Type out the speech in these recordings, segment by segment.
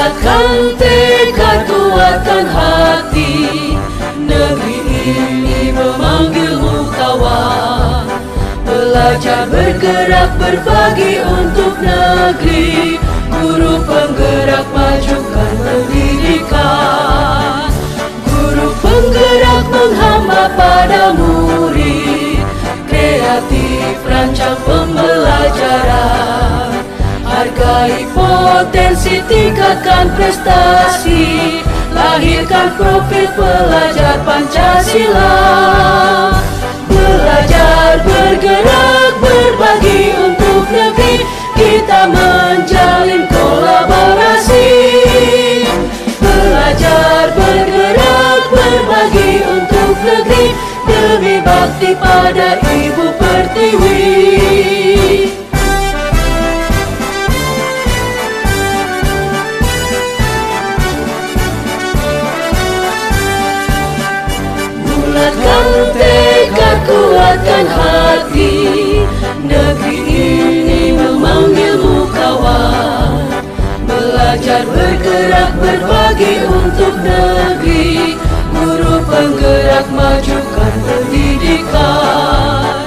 Kuatkan tekad, kuatkan hati. Negeri ini memanggilmu kawan. Belajar, bergerak, berbagi untuk negeri. Guru penggerak, majukan pendidikan. Guru penggerak menghamba pada murid. Kreatif, rancang pembelajaran. Hargai potensi, tingkatkan prestasi. Lahirkan profil pelajar Pancasila. Belajar, bergerak, berbagi untuk negeri. Kita menjalin kolaborasi. Belajar, bergerak, berbagi untuk negeri. Demi bakti pada Ibu Pertiwi. Kuatkan tekad, kuatkan hati. Negeri ini memanggilmu kawan. Belajar, Belajar bergerak berbagi untuk negeri, guru penggerak majukan pendidikan.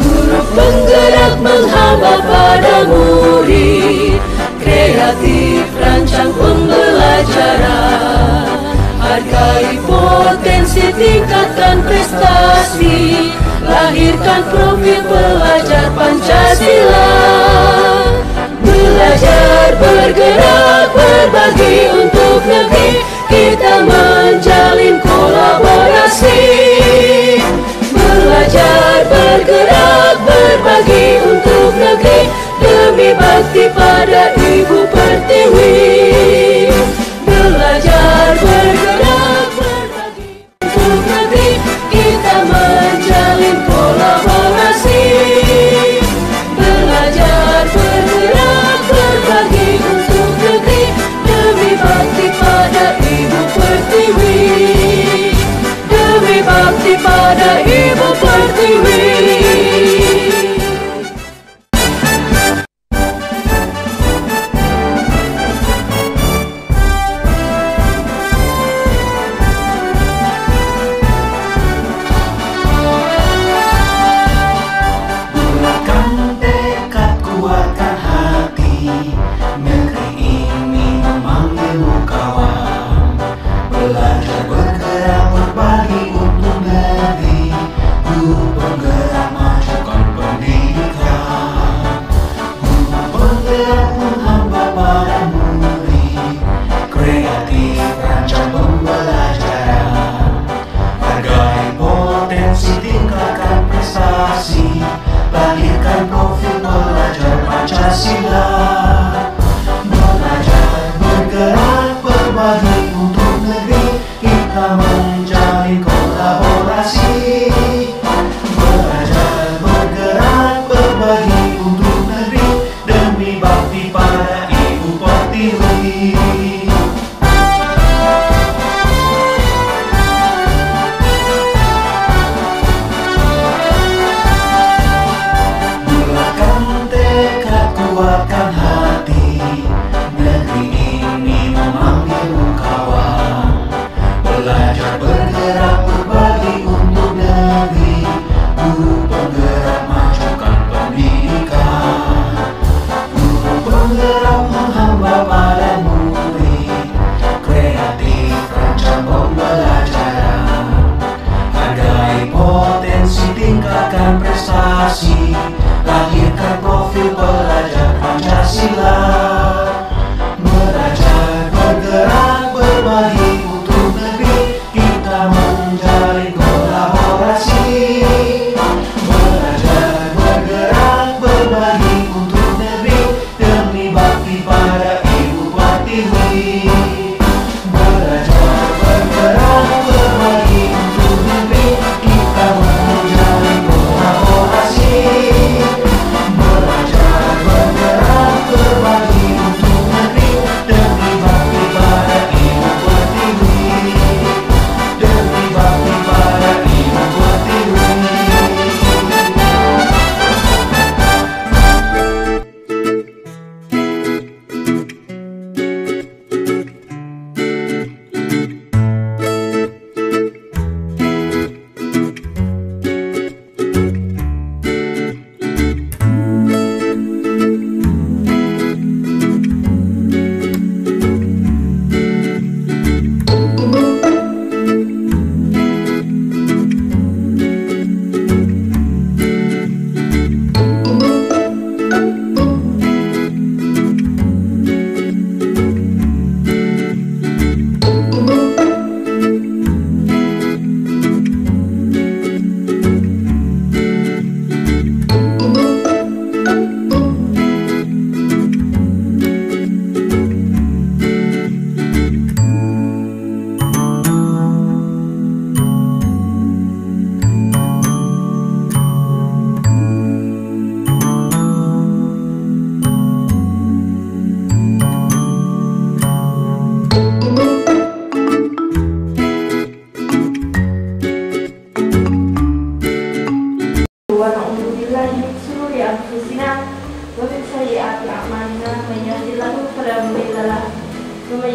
Guru penggerak menghamba pada murid, kreatif rancang pembelajaran. Hargai potensi, tingkatkan prestasi, lahirkan profil pelajar Pancasila. Belajar bergerak berbagi untuk negeri, kita menjalin kolaborasi. Belajar bergerak berbagi untuk negeri, demi bakti pada Ibu Pertiwi. Belajar bergerak berbagi untuk negeri, kita menjalin kolaborasi. Belajar bergerak berbagi untuk negeri, demi bakti pada Ibu Pertiwi. Demi bakti pada Ibu Pertiwi. Belajar bergerak berbagi untuk negeri, guru penggerak majukan pendidikan. Guru penggerak menghamba pada murid, kreatif rancang pembelajaran. Hargai potensi, tingkatkan prestasi, lahirkan profil pelajar Pancasila. Belajar bergerak berbagi untuk negeri, kita menjalin kolaborasi. Belajar bergerak berbagi untuk negeri, demi bakti pada Ibu Pertiwi. Bulatkan tekad, kuatkan hati, negeri ini memanggilmu kawan. Belajar bergerak berbagi untuk negeri, guru penggerak majukan pendidikan. Guru penggerak menghamba pada murid,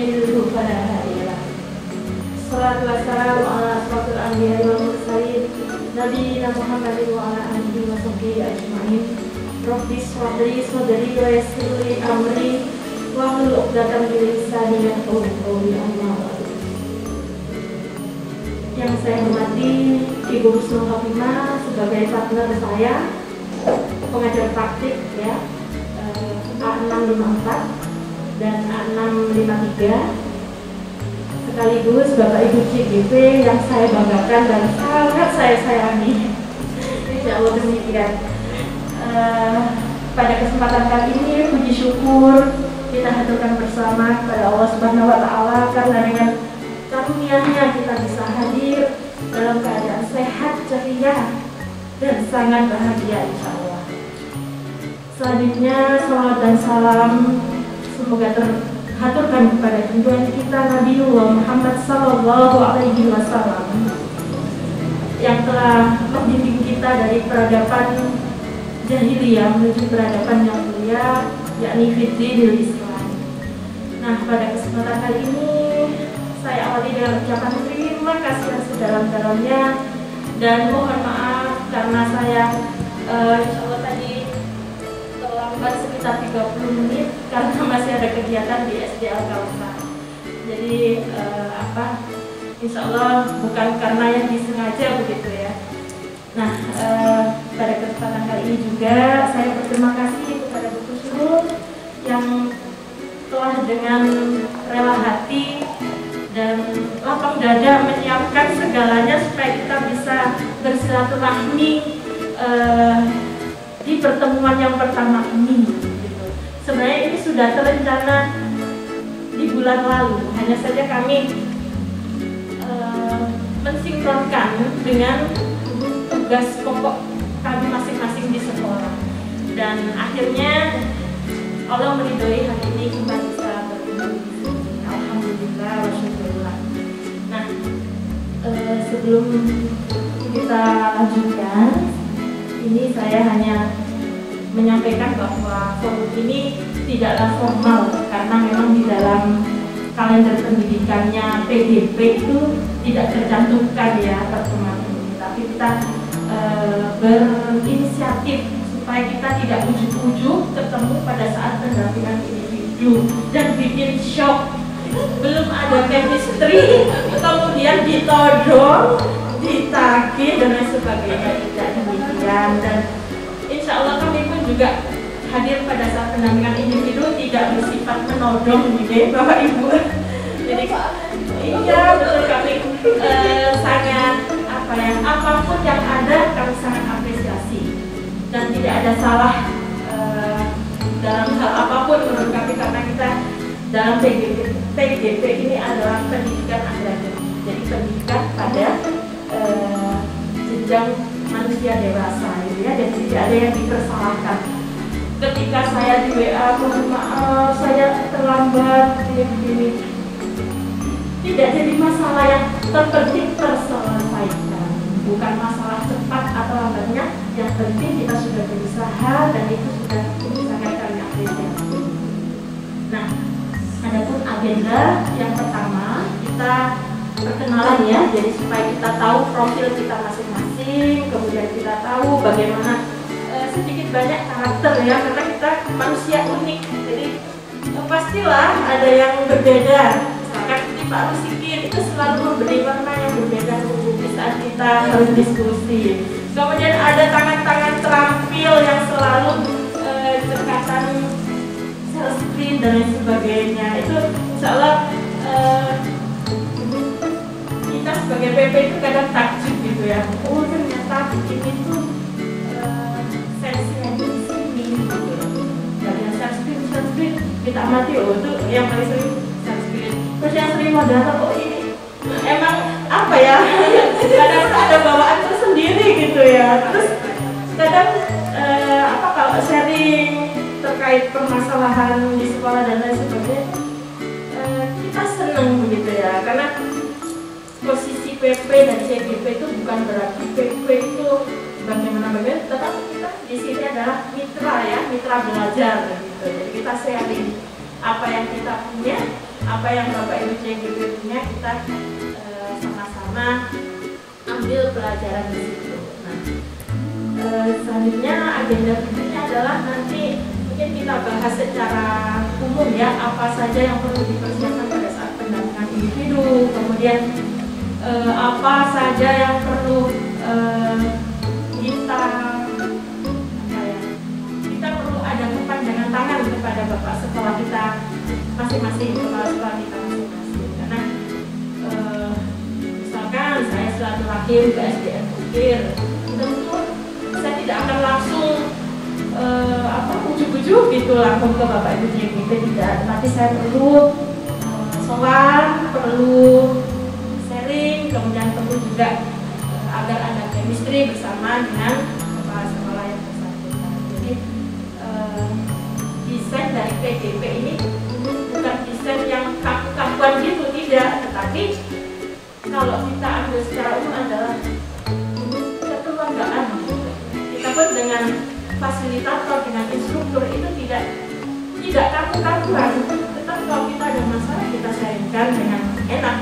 menjadiku pada hari ini. Salatu wassalamu ala asrofil anbiya wal mursalin Nabi Muhammad wa ala alihi wa sahbihi ajma'in. Rabbi shrah li sadri wa yassir li amri wahlul 'uqdatam min lisani yafqahu qawli. Amma ba'du. Yang saya hormati Ibu Husnul Khotimah sebagai partner saya, pengajar praktik ya, A654 dan A653, sekaligus Bapak Ibu CGP yang saya banggakan dan sangat saya sayangi. Insya Allah demikian. Pada kesempatan kali ini puji syukur kita haturkan bersama kepada Allah Subhanahu wa Ta'ala, karena dengan karunia-Nya kita bisa hadir dalam keadaan sehat, ceria, dan sangat bahagia insya Allah. Selanjutnya salawat dan salam semoga terhaturkan kepada junjungan kita Nabiullah Muhammad Sallallahu Alaihi Wasallam yang telah membimbing kita dari peradaban jahiliyah menuju peradaban yang mulia, yakni fitril Islam. Nah, pada kesempatan kali ini saya awali dengan ucapan terima kasih yang sedalam-dalamnya dan mohon maaf karena saya insya Allah tadi terlambat sekitar 30 menit karena masih ada kegiatan di SD Al-Kausar. Jadi insya Allah bukan karena yang disengaja begitu ya. Nah, pada kesempatan kali ini juga saya berterima kasih kepada Bu Husnul yang telah dengan rela hati dan lapang dada menyiapkan segalanya supaya kita bisa bersilaturahmi di pertemuan yang pertama ini. Gitu. Sebenarnya ini sudah terencana di bulan lalu, hanya saja kami mensinkronkan dengan tugas pokok kami masing-masing di sekolah, dan akhirnya Allah meridhoi hari ini kita bisa bertemu. Alhamdulillah wa syukurillah. Nah, sebelum kita lanjutkan, ini saya hanya menyampaikan bahwa forum ini tidaklah formal karena memang di dalam kalender pendidikannya PDP itu tidak tercantumkan ya pertemuan ini, tapi kita berinisiatif supaya kita tidak ujuk-ujuk ketemu pada saat pendampingan individu dan bikin shock. Belum ada chemistry, kemudian ditodong, ditagih dan lain sebagainya, tidak demikian. Dan insya Allah kami pun juga hadir pada saat pendampingan individu tidak bersifat menodong gitu Bapak Ibu. Jadi iya betul, kami sangat apapun yang ada kami sangat apresiasi dan tidak ada salah dalam hal apapun menurut kami, karena kita dalam PGP ini adalah pendidikan agraris, jadi pendidikan pada jenjang manusia dewasa gitu ya, dan tidak ada yang dipersalahkan. Ketika saya di WA, mohon maaf saya terlambat begini, tidak jadi masalah yang terpenting terselesaikan, bukan masalah cepat atau lambatnya, yang penting kita sudah berusaha dan itu sudah sangat kami apresiasi. Nah, adapun agenda yang pertama kita perkenalan ya, jadi supaya kita tahu profil kita masing-masing, kemudian kita tahu bagaimana sedikit banyak karakter ya, karena kita manusia unik, jadi pastilah ada yang berbeda. Misalkan seperti Pak Rusikin itu selalu memberi warna yang berbeda di saat kita harus diskusi. Kemudian ada tangan-tangan terampil yang selalu cekatan sales screen dan lain sebagainya. Itu insya Allah kita sebagai PP itu kadang takjub gitu ya. Oh ternyata ini tuh sensinya di sini. Bagian sales screen kita amati, oh itu yang paling sering sales screen. Terus yang sering moderator, oh ini emang apa ya? Kadang ada bawaan tersendiri gitu ya. Terus kadang kalau sharing terkait permasalahan di sekolah dan lain sebagainya, kita seneng gitu ya, karena posisi PP dan CGP itu bukan berarti PP itu bagaimana, tetapi kita di sini adalah mitra ya, mitra belajar gitu. Jadi kita sharing apa yang kita punya apa yang Bapak Ibu CGP punya, kita sama-sama ambil pelajaran di situ. Nah, selanjutnya agenda berikutnya adalah nanti mungkin kita bahas secara umum ya, apa saja yang perlu dipersiapkan pada saat pendampingan individu, kemudian apa saja yang perlu kita perlu ada kepanjangan tangan kepada Bapak sekolah kita masing-masing, kepala sekolah kita masing-masing. Karena misalkan saya silaturahim ke SDN Ukir, tentu saya tidak akan langsung ujuk-ujuk gitu langsung ke Bapak Ibu JGP, tidak. Tapi saya perlu sowan, perlu sharing, kemudian perlu juga agar ada chemistry bersama dengan kepala sekolah yang bersangkutan. Jadi desain dari PGP ini bukan desain yang kaku-kakuan gitu, tidak. Tetapi kalau kita ambil secara umum adalah kekeluargaan. Kita pun dengan fasilitator, dengan instruktur itu tidak kaku-kakuan. Tetapi kalau kita ada masalah, kita sharingkan dengan enak.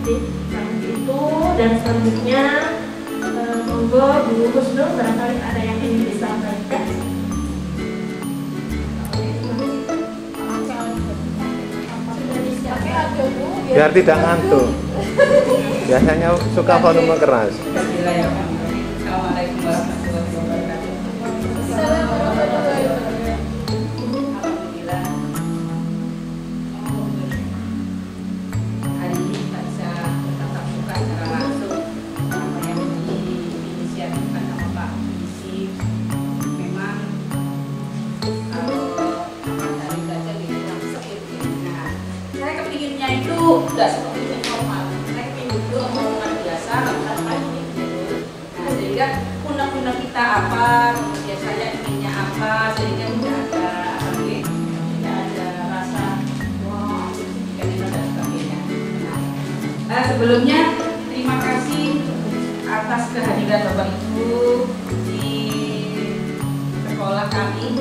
Jadi yang itu, dan selanjutnya monggo Bu Husnul barangkali ada yang ingin disampaikan. Biar tidak ngantuk. Biasanya suka volume keras. Assalamualaikum warahmatullahi wabarakatuh. Alhamdulillah. Hari ini kita bisa bertatap muka secara langsung yang diinisiatifkan sama Pak Isi. Memang kalau dari belajar di ruang seperti ini, nah, saya kepinginnya itu tidak seperti informal. Saya kepingin itu omongan biasa, tanpa ini. Nah, sehingga punak-punak kita apa, kemudian saya inginnya apa, sehingga tidak ada rasa wah, dan sebagainya. Nah, sebelumnya terima kasih atas kehadiran Bapak Ibu di sekolah kami.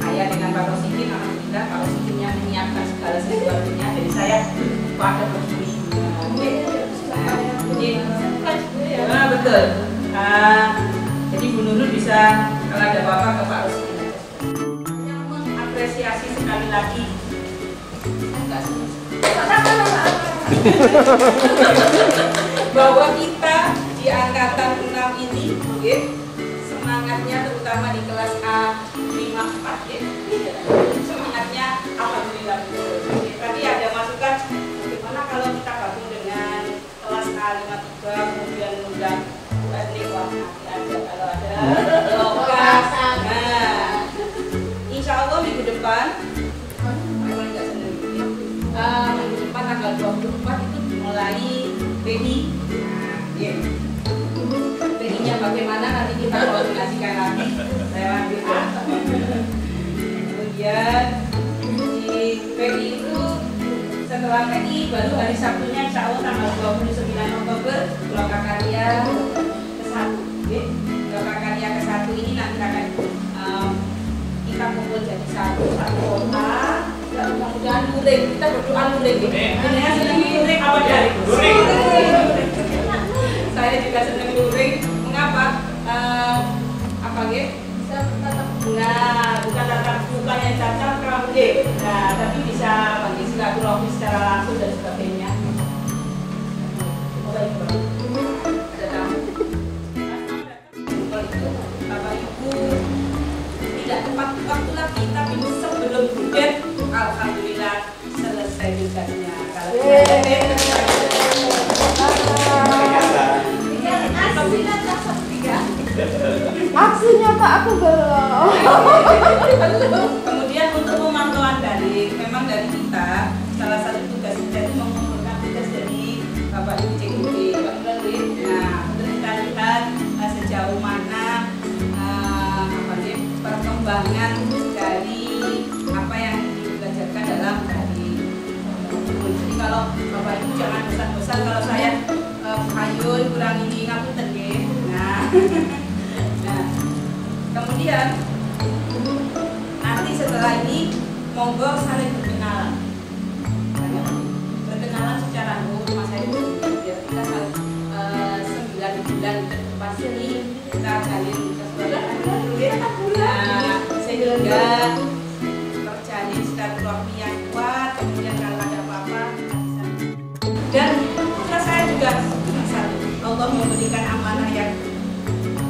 Saya dengan Pak Rosikin, alhamdulillah Pak Rosikinnya menyiapkan segala sesuatunya, jadi saya pada bersyukur. Nah, betul. Jadi Bu Nurul bisa kalau ada Bapak ke Pak Rosikin. Yang mengapresiasi sekali lagi bahwa kita di angkatan 6 ini, semangatnya terutama di kelas A54, semangatnya alhamdulillah. Tadi ada masukan bagaimana kalau kita gabung dengan kelas A53, kemudian undang nanti ada kalau ada lokal. Nah, insya Allah minggu depan, minggu depan tanggal 24 itu dimulai PI. Nah, PI-nya bagaimana nanti kita koordinasikan lagi. Saya ambil. Kemudian di PI itu setelah PI baru hari Sabtunya insya Allah tanggal 29 Oktober Lokakarya ke-1. Lokakarya ke-1 ini nanti akan kita kumpul jadi satu kota. Mudah-mudahan luring, kita berdoa luring. Ini senang luring apa dari? Saya juga senang luring. Mengapa? Apa gitu? Nah, bukan tatap muka yang cacat rambut. Nah, tapi bisa bagi silaturahmi secara langsung dan sebagainya. Ada tamu. Bapak Ibu tidak tepat waktu lagi, tapi sebelum hujan, alhamdulillah selesai hujannya. Kalau aksinya Pak, aku belum. Kemudian untuk pemantauan daring, memang dari kita salah satu tugas kita itu mengumpulkan tugas dari Bapak Ibu CGP. Nah, untuk kita lihat sejauh mana perkembangan dari apa yang dibelajarkan dalam daring. Jadi kalau Bapak Ibu jangan bosan-bosan kalau saya hayun kurang ini ngapunten nggih. Nah, kemudian nanti setelah ini monggo saling berkenalan. ini kita jalin sesuatu sehingga terjalin silaturahmi yang kuat. Kemudian kalau ada apa-apa dan putra saya juga satu, Allah memberikan amanah yang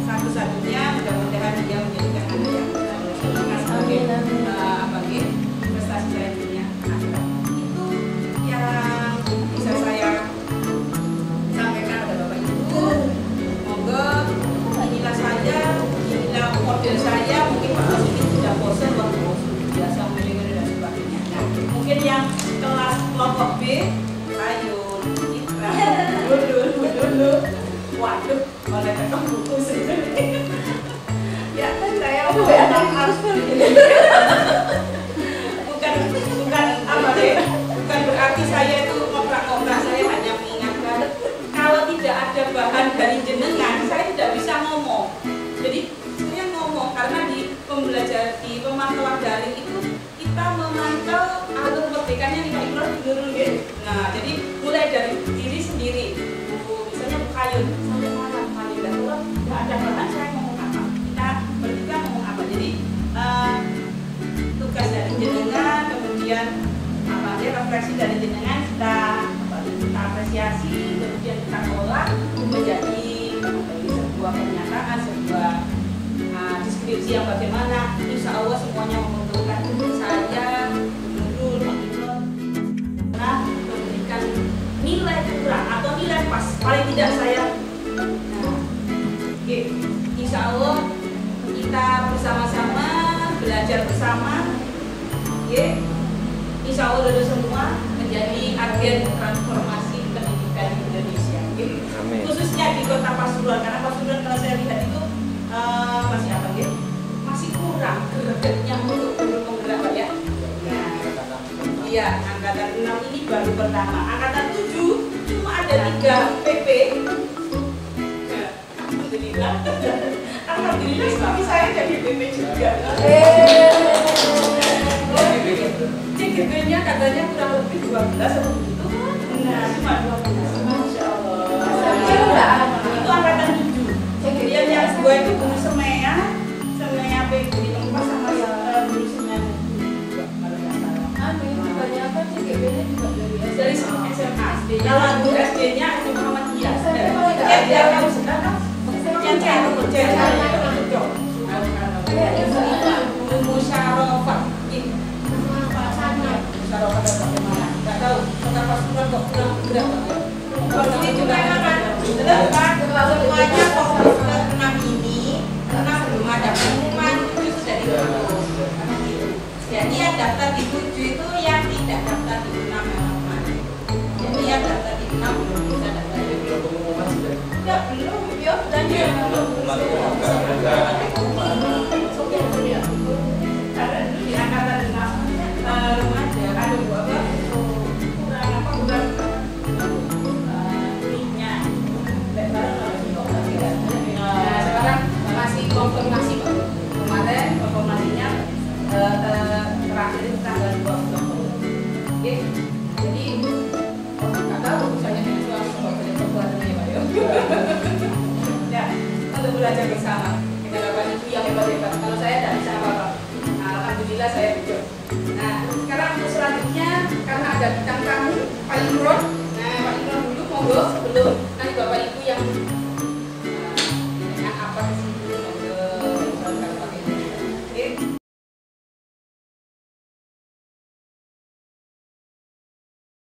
satu-satunya, mudah-mudahan dia menjadikan anak yang sebagai investasi saya dunia akhirat. Itu yang bisa saya sampaikan pada Bapak Ibu. Moga inilah saja, inilah model saya. Mungkin Pak Basuki sudah bosan waktu biasa mendengar dan sebagainya. Nah, mungkin yang kelas kelompok B, ayo Citra, dulu. Waduh, oleh ketemu buku sendiri. Ya, saya harus bukan apa deh, bukan berarti saya itu ngoprak-ngoprak. Saya hanya mengingatkan kalau tidak ada bahan dari jenengan, saya tidak bisa ngomong. Jadi saya ngomong karena di pembelajaran di pemantauan daring itu kita memantau alur merdekanya Pak Imron dulu gitu. Nah, jadi mulai dari diri sendiri. Misalnya Bukayun, saya malam kali dan kalau nggak ada bahan saya ngomong apa? Kita bertiga ngomong apa? Jadi tugas dari jenengan, kemudian apa dia refleksi dari jenengan kita apresiasi, kemudian kita olah menjadi sebuah pernyataan, sebuah deskripsi yang bagaimana. Insya Allah semuanya menguntungkan saya, Nurul, Pak Imron, nah memberikan nilai kurang atau nilai pas, paling tidak saya. Nah, oke, insya Allah kita bersama-sama belajar bersama, oke. Insya Allah lulus semua menjadi agen transformasi pendidikan Indonesia. Oke. Amin. Khususnya di Kota Pasuruan, karena Pasuruan kalau saya lihat itu masih apa gitu? Masih kurang gregetnya untuk penggerak Pak ya. Iya, angkatan 6 ini baru pertama. Angkatan 7 cuma ada 3 PP. Alhamdulillah. Alhamdulillah suami saya jadi PP juga. CGP-nya katanya kurang lebih 12 atau begitu. Nah, cuma 12. Masya Allah. Itu angkatan 7. Kemudian yang 2 itu guru semea PP di tempat sama guru semea. Kebanyakan CGP-nya juga Dari SMA SD. Kalau guru SD-nya SD Muhammadiyah. Ya, kamu sekarang musyawarah bagaimana? Nggak tahu. Kota Pasuruan kok kurang bergerak. Kalau ini juga kan, semuanya fokus ke 6 ini karena belum ada pengumuman itu sudah ditutup. Jadi yang daftar di 7 itu yang tidak daftar di 6 yang kemarin. Jadi yang daftar di 6 belum bisa daftar. Belum pengumuman sudah? Ya belum, ya dan ya belum. Karena dulu di angkatan 6 remaja ada kurang minyak. Nah sekarang masih konfirmasi Pak. Kemarin konfirmasinya terakhir itu tanggal 20. Oke, jadi nggak tahu misalnya dengan suami banyak perbuatannya ya Pak ya. Ya, untuk belajar bersama dengan Bapak Ibu yang hebat-hebat. Kalau saya tidak bisa apa-apa. Nah, alhamdulillah saya bisa. Nah, sekarang untuk selanjutnya karena ada bintang tamu Pak Imron. Nah, Pak Imron dulu monggo sebelum nanti Bapak Ibu yang